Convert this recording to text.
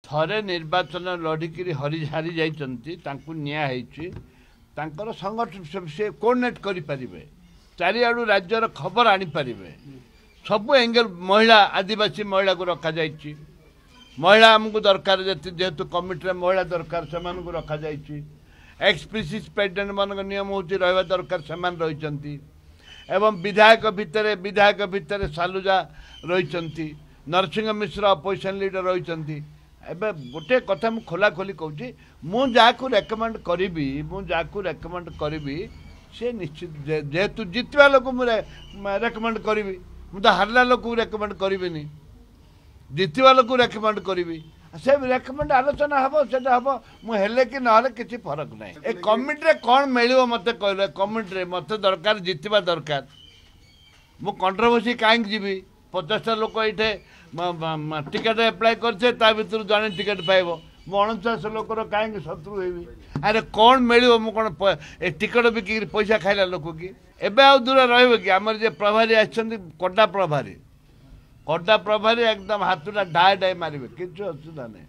थरे निर्वाचन लड़िकी हरी हारी जाती निया संगठन से कोर्डिनेट करें चारिआडू राज्यर खबर आनीपर सब एंगल महिला आदिवासी महिला को रखा जाइए महिला आमको दरकार जेहेतु कमिटी महिला दरकार से रखा जाइए एक्सप्रेसिस प्रेसिडेंट मान नियम हूँ रहा दरकार से एवं विधायक भितर सालुजा रही नरसिंह मिश्र अपोजिशन लीडर रही एबे गोटे कथा मु खोला खोली कहूँ मुझे रेकमेंड करी से निश्चित जेहेतु जितवा लोक रेकमेंड करी मुझे हारला लोक रेकमेंड करी जितवा लोक रेकमेंड करी से रेकमेंड आलोचना हम से हम मुझे कि ना किसी फरक ना ए कमिटी कौन मिल मत कहले कमिटी मत दरकार जितवा दरकार मु कंट्रोवर्सी कहीं जीवी 50टा लोक ये टिकेट एप्लाय करछे ता भीतर जने टिकेट पाइबो मु 49 लोकर कहीं शत्रु हेबी अरे कौन मिलो मु कौन टिकेट बिक पैसा खाइला लोक कि एबे आ दूर रहिबो कि हमर जे प्रभारी आछन कोटा प्रभारी एकदम हाथुटा डाय डाय मारिबे किछु असुविधा नहीं।